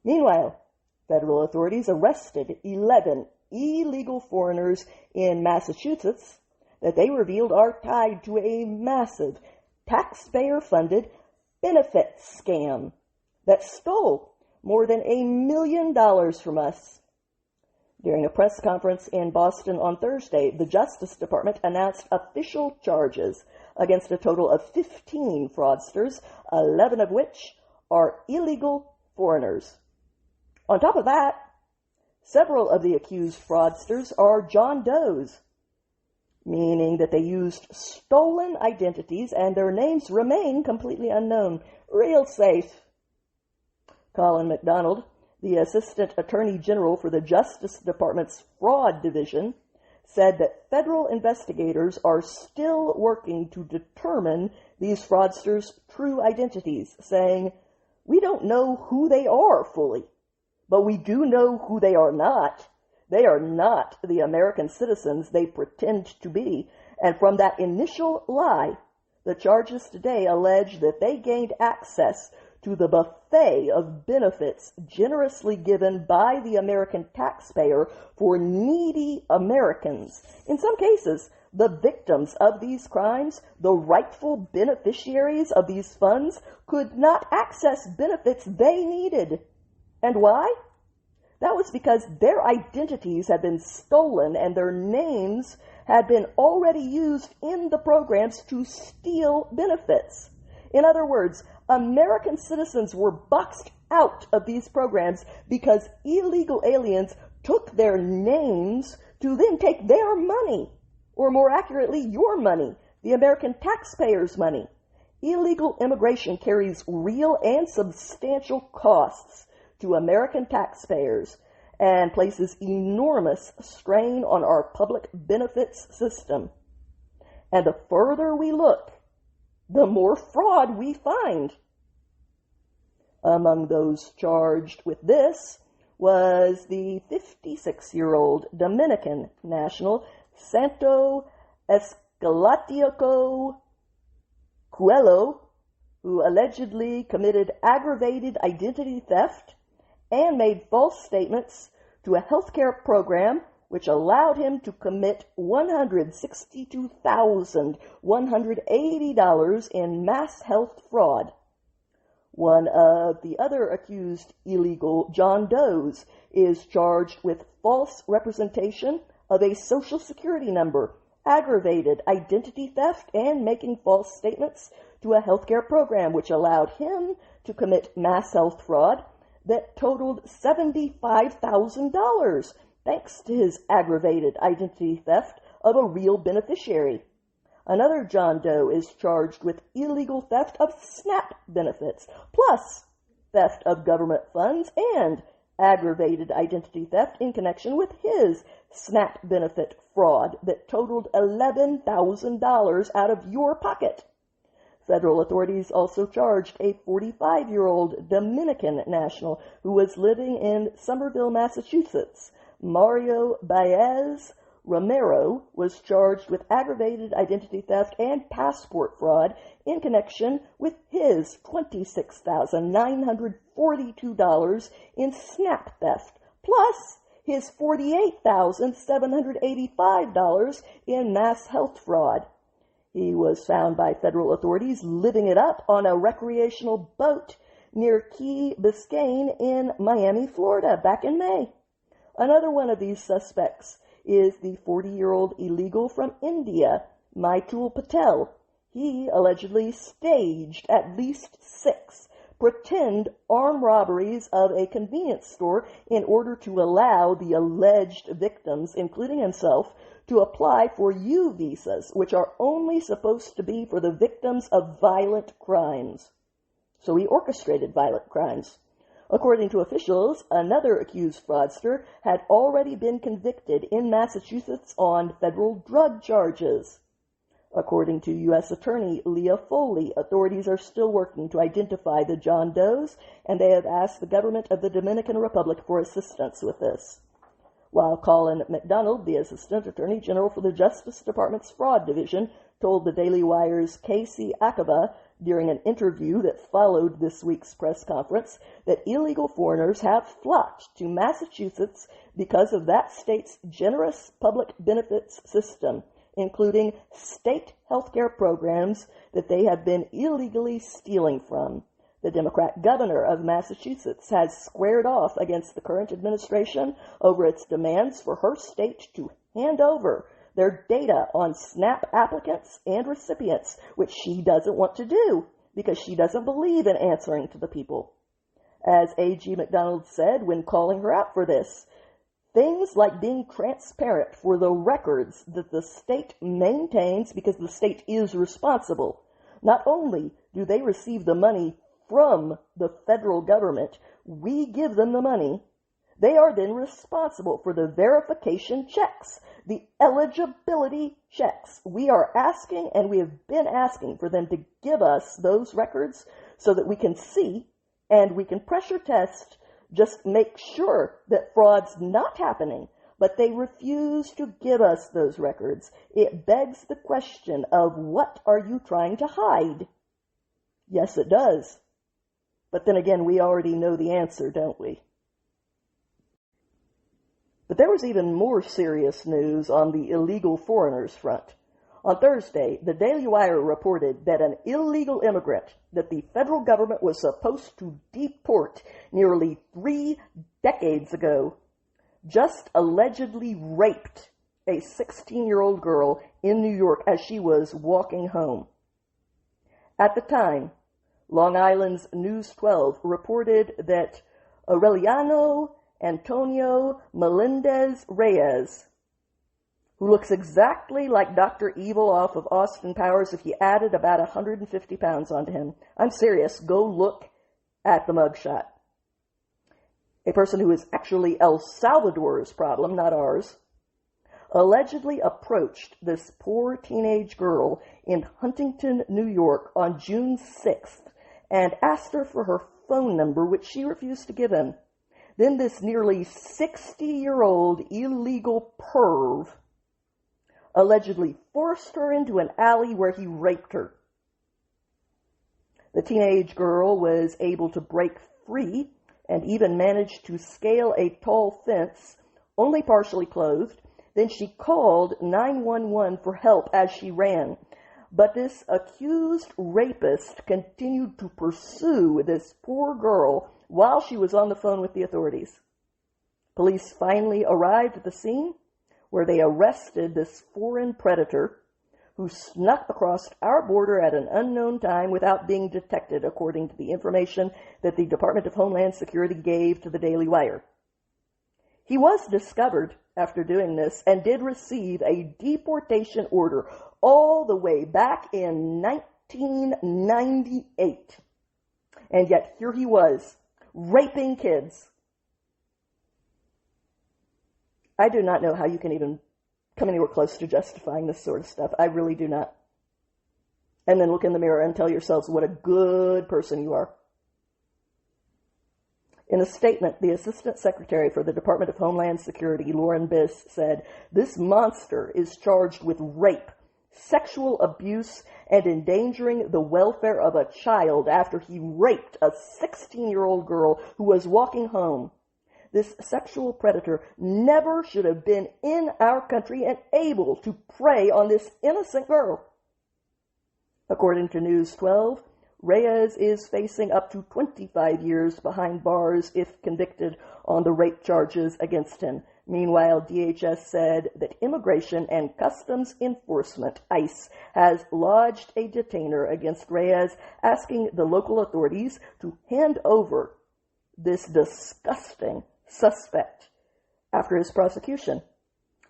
Meanwhile, federal authorities arrested 11 illegal foreigners in Massachusetts that they revealed are tied to a massive taxpayer-funded benefits scam that stole more than $1 million from us. During a press conference in Boston on Thursday, the Justice Department announced official charges against a total of 15 fraudsters, 11 of which are illegal foreigners. On top of that, several of the accused fraudsters are John Does, meaning that they used stolen identities and their names remain completely unknown. Real safe. Colin McDonald, the Assistant Attorney General for the Justice Department's Fraud Division, said that federal investigators are still working to determine these fraudsters' true identities, saying, "We don't know who they are fully, but we do know who they are not. They are not the American citizens they pretend to be." And from that initial lie, the charges today allege that they gained access to the buffet of benefits generously given by the American taxpayer for needy Americans. In some cases, the victims of these crimes, the rightful beneficiaries of these funds, could not access benefits they needed. And why? That was because their identities had been stolen and their names had been already used in the programs to steal benefits. In other words, American citizens were boxed out of these programs because illegal aliens took their names to then take their money, or more accurately, your money, the American taxpayers' money. Illegal immigration carries real and substantial costs to American taxpayers and places enormous strain on our public benefits system. And the further we look, the more fraud we find. Among those charged with this was the 56-year-old Dominican national Santo Escalatico Coelho, who allegedly committed aggravated identity theft and made false statements to a healthcare program which allowed him to commit $162,180 in mass health fraud. One of the other accused illegal John Does is charged with false representation of a Social Security number, aggravated identity theft, and making false statements to a healthcare program which allowed him to commit mass health fraud that totaled $75,000, thanks to his aggravated identity theft of a real beneficiary. Another John Doe is charged with illegal theft of SNAP benefits, plus theft of government funds and aggravated identity theft in connection with his SNAP benefit fraud that totaled $11,000 out of your pocket. Federal authorities also charged a 45-year-old Dominican national who was living in Somerville, Massachusetts. Mario Baez Romero was charged with aggravated identity theft and passport fraud in connection with his $26,942 in SNAP theft, plus his $48,785 in mass health fraud. He was found by federal authorities living it up on a recreational boat near Key Biscayne in Miami, Florida, back in May. Another one of these suspects is the 40-year-old illegal from India, Maitul Patel. He allegedly staged at least 6 pretend armed robberies of a convenience store in order to allow the alleged victims, including himself, to apply for U visas, which are only supposed to be for the victims of violent crimes. So he orchestrated violent crimes. According to officials, another accused fraudster had already been convicted in Massachusetts on federal drug charges. According to U.S. Attorney Leah Foley, authorities are still working to identify the John Does, and they have asked the government of the Dominican Republic for assistance with this. While Colin McDonald, the Assistant Attorney General for the Justice Department's Fraud Division, told the Daily Wire's Casey Akaba during an interview that followed this week's press conference that illegal foreigners have flocked to Massachusetts because of that state's generous public benefits system, including state health care programs that they have been illegally stealing from. The Democrat governor of Massachusetts has squared off against the current administration over its demands for her state to hand over their data on SNAP applicants and recipients, which she doesn't want to do because she doesn't believe in answering to the people. As A.G. McDonald said when calling her out for this, things like being transparent for the records that the state maintains because the state is responsible. Not only do they receive the money from the federal government, we give them the money. They are then responsible for the verification checks, the eligibility checks. We are asking, and we have been asking for them to give us those records so that we can see and we can pressure test, just make sure that fraud's not happening. But they refuse to give us those records. It begs the question of, what are you trying to hide? Yes, it does. But then again, we already know the answer, don't we? But there was even more serious news on the illegal foreigners front. On Thursday, the Daily Wire reported that an illegal immigrant that the federal government was supposed to deport nearly 3 decades ago just allegedly raped a 16-year-old girl in New York as she was walking home. At the time, Long Island's News 12 reported that Aureliano Antonio Melendez Reyes, who looks exactly like Dr. Evil off of Austin Powers if you added about 150 pounds onto him. I'm serious. Go look at the mugshot. A person who is actually El Salvador's problem, not ours, allegedly approached this poor teenage girl in Huntington, New York on June 6th and asked her for her phone number, which she refused to give him. Then this nearly 60-year-old illegal perv allegedly forced her into an alley where he raped her. The teenage girl was able to break free and even managed to scale a tall fence, only partially clothed. Then she called 911 for help as she ran. But this accused rapist continued to pursue this poor girl while she was on the phone with the authorities. Police finally arrived at the scene, where they arrested this foreign predator who snuck across our border at an unknown time without being detected, according to the information that the Department of Homeland Security gave to the Daily Wire. He was discovered after doing this and did receive a deportation order all the way back in 1998. And yet here he was, raping kids. I do not know how you can even come anywhere close to justifying this sort of stuff. I really do not. And then look in the mirror and tell yourselves what a good person you are. In a statement, the Assistant Secretary for the Department of Homeland Security, Lauren Biss, said, "This monster is charged with rape, sexual abuse, and endangering the welfare of a child after he raped a 16-year-old girl who was walking home. This sexual predator never should have been in our country and able to prey on this innocent girl." According to News 12, Reyes is facing up to 25 years behind bars if convicted on the rape charges against him. Meanwhile, DHS said that Immigration and Customs Enforcement, ICE, has lodged a detainer against Reyes, asking the local authorities to hand over this disgusting suspect after his prosecution.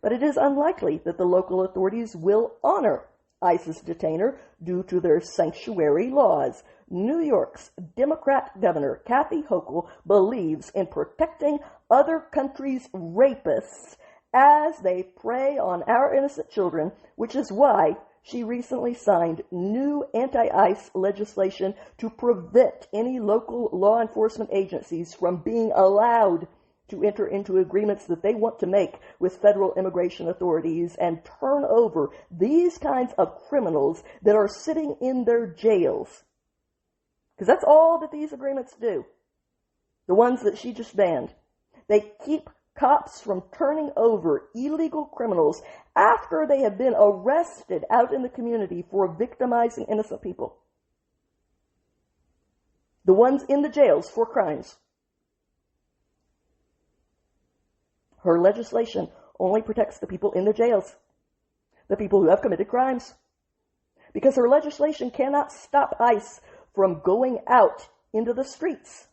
But it is unlikely that the local authorities will honor ICE's detainer due to their sanctuary laws. New York's Democrat Governor Kathy Hochul believes in protecting other countries' rapists as they prey on our innocent children, which is why she recently signed new anti-ICE legislation to prevent any local law enforcement agencies from being allowed to enter into agreements that they want to make with federal immigration authorities and turn over these kinds of criminals that are sitting in their jails Because that's all that these agreements do. The ones that she just banned. They keep cops from turning over illegal criminals after they have been arrested out in the community for victimizing innocent people. The ones in the jails for crimes. Her legislation only protects the people in the jails, the people who have committed crimes. Because her legislation cannot stop ICE from going out into the streets.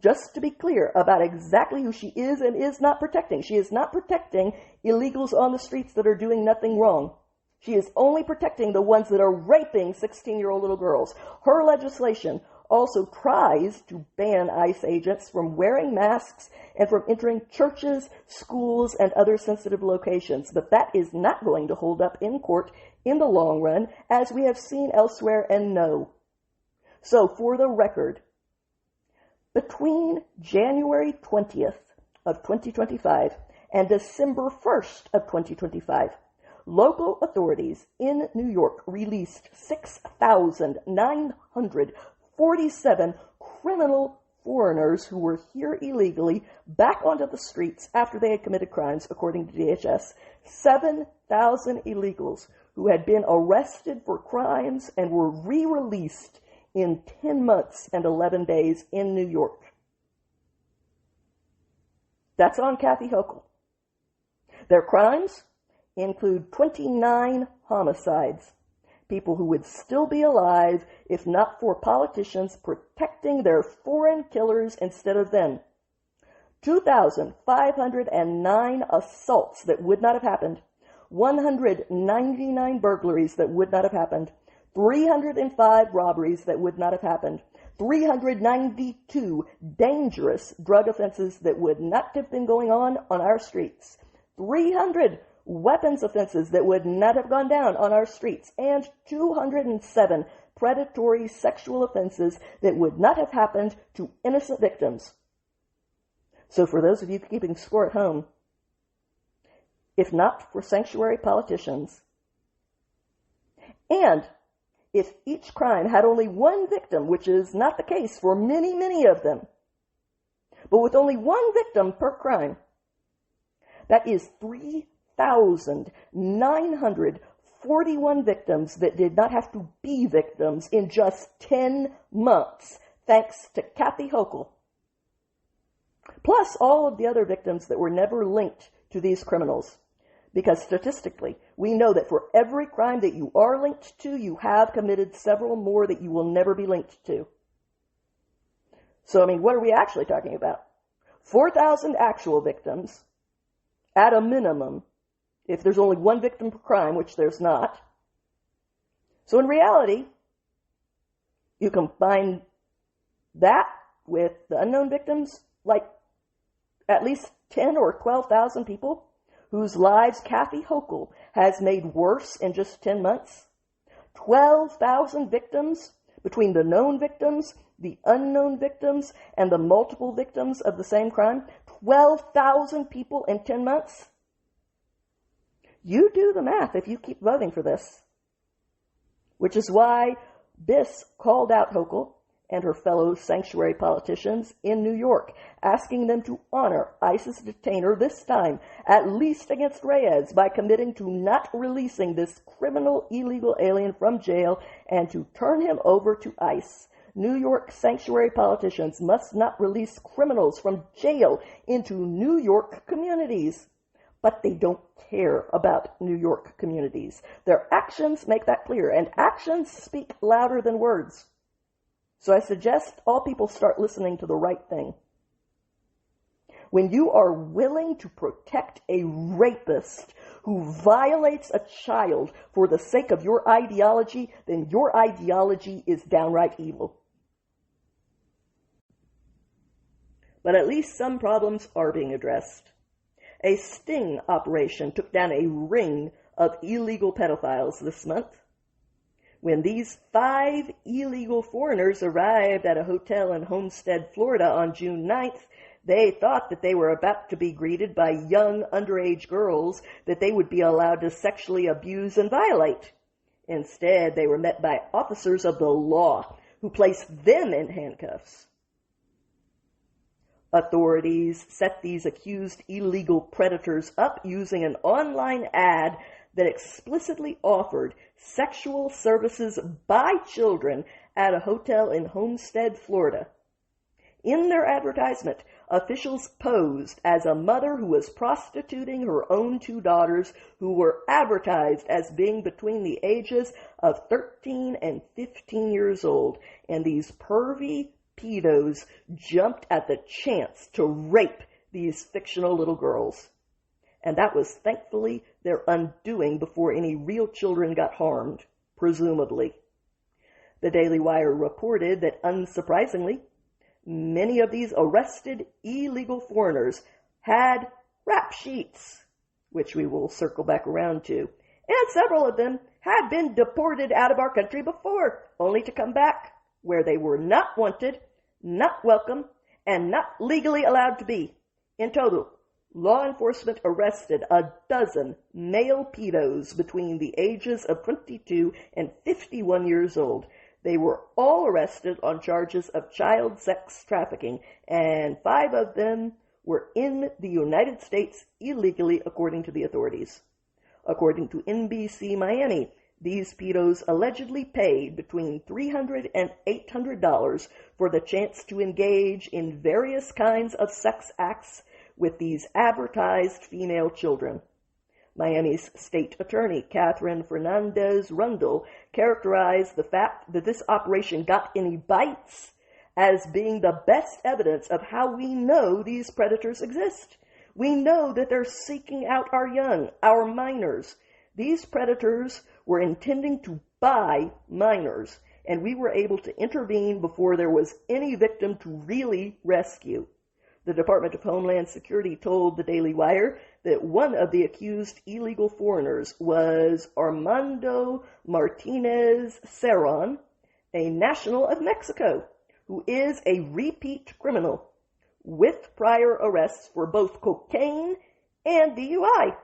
Just to be clear about exactly who she is and is not protecting. She is not protecting illegals on the streets that are doing nothing wrong. She is only protecting the ones that are raping 16-year-old little girls. Her legislation also tries to ban ICE agents from wearing masks and from entering churches, schools, and other sensitive locations. But that is not going to hold up in court in the long run, as we have seen elsewhere and know. So, for the record, between January 20th of 2025 and December 1st of 2025, local authorities in New York released 6,947 criminal foreigners who were here illegally back onto the streets after they had committed crimes, according to DHS. 7,000 illegals who had been arrested for crimes and were re-released in 10 months and 11 days in New York. That's on Kathy Hochul. Their crimes include 29 homicides, people who would still be alive if not for politicians protecting their foreign killers instead of them. 2,509 assaults that would not have happened, 199 burglaries that would not have happened, 305 robberies that would not have happened, 392 dangerous drug offenses that would not have been going on our streets, 300 weapons offenses that would not have gone down on our streets, and 207 predatory sexual offenses that would not have happened to innocent victims. So for those of you keeping score at home, if not for sanctuary politicians, and if each crime had only one victim, which is not the case for many, many of them, but with only one victim per crime, that is 3,941 victims that did not have to be victims in just 10 months, thanks to Kathy Hochul. Plus all of the other victims that were never linked to these criminals. Because statistically, we know that for every crime that you are linked to, you have committed several more that you will never be linked to. So, what are we actually talking about? 4,000 actual victims, at a minimum, if there's only one victim per crime, which there's not. So in reality, you combine that with the unknown victims, like at least 10 or 12,000 people whose lives Kathy Hochul has made worse in just 10 months. 12,000 victims between the known victims, the unknown victims, and the multiple victims of the same crime. 12,000 people in 10 months. You do the math if you keep voting for this. Which is why BIS called out Hochul and her fellow sanctuary politicians in New York, asking them to honor ISIS detainer this time, at least against Reyes, by committing to not releasing this criminal illegal alien from jail and to turn him over to ICE. New York sanctuary politicians must not release criminals from jail into New York communities. But they don't care about New York communities. Their actions make that clear, and actions speak louder than words. So I suggest all people start listening to the right thing. When you are willing to protect a rapist who violates a child for the sake of your ideology, then your ideology is downright evil. But at least some problems are being addressed. A sting operation took down a ring of illegal pedophiles this month. When these 5 illegal foreigners arrived at a hotel in Homestead, Florida on June 9th, they thought that they were about to be greeted by young underage girls that they would be allowed to sexually abuse and violate. Instead, they were met by officers of the law who placed them in handcuffs. Authorities set these accused illegal predators up using an online ad that explicitly offered sexual services by children at a hotel in Homestead, Florida. In their advertisement, officials posed as a mother who was prostituting her own two daughters who were advertised as being between the ages of 13 and 15 years old, and these pervy pedos jumped at the chance to rape these fictional little girls. And that was thankfully their undoing before any real children got harmed, presumably. The Daily Wire reported that, unsurprisingly, many of these arrested illegal foreigners had rap sheets, which we will circle back around to, and several of them had been deported out of our country before, only to come back where they were not wanted, not welcome, and not legally allowed to be. In total, law enforcement arrested 12 male pedos between the ages of 22 and 51 years old. They were all arrested on charges of child sex trafficking, and 5 of them were in the United States illegally, according to the authorities. According to NBC Miami, these pedos allegedly paid between $300 and $800 for the chance to engage in various kinds of sex acts with these advertised female children. Miami's state attorney, Catherine Fernandez Rundle, characterized the fact that this operation got any bites as being the best evidence of how we know these predators exist. We know that they're seeking out our young, our minors. These predators were intending to buy minors, and we were able to intervene before there was any victim to really rescue. The Department of Homeland Security told the Daily Wire that one of the accused illegal foreigners was Armando Martinez Cerron, a national of Mexico, who is a repeat criminal with prior arrests for both cocaine and DUI.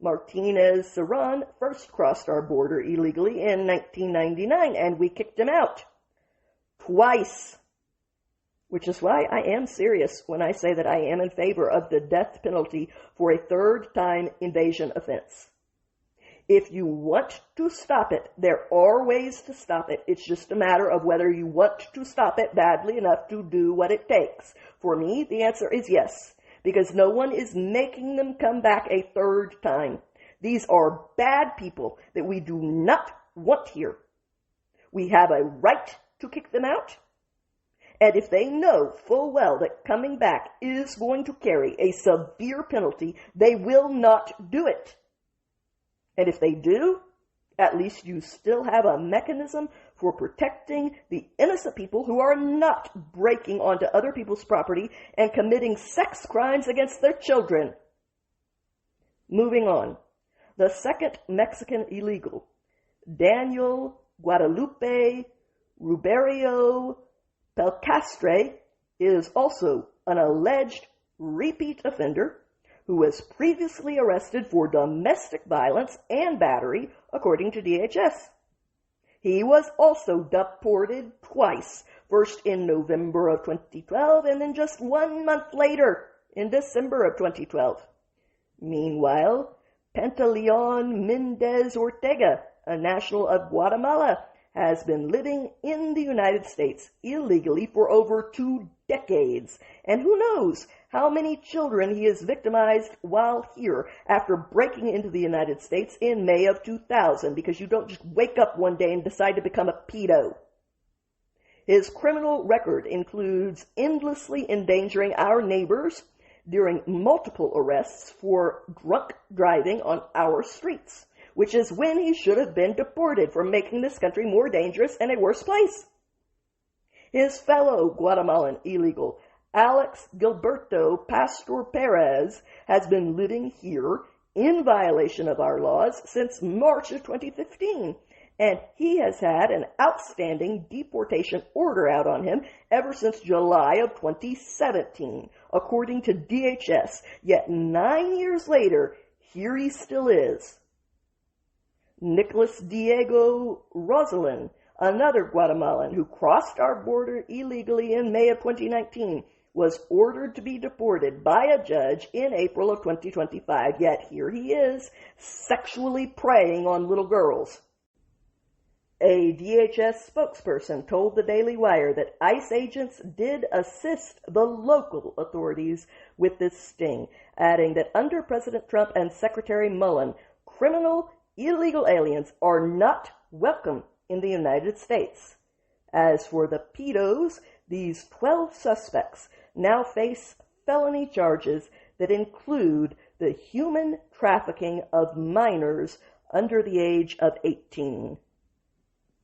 Martinez Cerron first crossed our border illegally in 1999, and we kicked him out twice. Which is why I am serious when I say that I am in favor of the death penalty for a third-time invasion offense. If you want to stop it, there are ways to stop it. It's just a matter of whether you want to stop it badly enough to do what it takes. For me, the answer is yes, because no one is making them come back a third time. These are bad people that we do not want here. We have a right to kick them out. And if they know full well that coming back is going to carry a severe penalty, they will not do it. And if they do, at least you still have a mechanism for protecting the innocent people who are not breaking onto other people's property and committing sex crimes against their children. Moving on. The second Mexican illegal, Daniel Guadalupe Ruberio Pelcastre, is also an alleged repeat offender who was previously arrested for domestic violence and battery, according to DHS. He was also deported twice, first in November of 2012 and then just 1 month later in December of 2012. Meanwhile, Pantaleon Mendez Ortega, a national of Guatemala, has been living in the United States illegally for over 2 decades. And who knows how many children he has victimized while here after breaking into the United States in May of 2000, because you don't just wake up one day and decide to become a pedo. His criminal record includes endlessly endangering our neighbors during multiple arrests for drunk driving on our streets, which is when he should have been deported for making this country more dangerous and a worse place. His fellow Guatemalan illegal, Alex Gilberto Pastor Perez, has been living here in violation of our laws since March of 2015, and he has had an outstanding deportation order out on him ever since July of 2017, according to DHS. Yet 9 years later, here he still is. Nicholas Diego Rosalin, another Guatemalan who crossed our border illegally in May of 2019, was ordered to be deported by a judge in April of 2025, yet here he is, sexually preying on little girls. A DHS spokesperson told the Daily Wire that ICE agents did assist the local authorities with this sting, adding that under President Trump and Secretary Mullen, criminal, illegal aliens are not welcome in the United States. As for the Pedos, these 12 suspects now face felony charges that include the human trafficking of minors under the age of 18.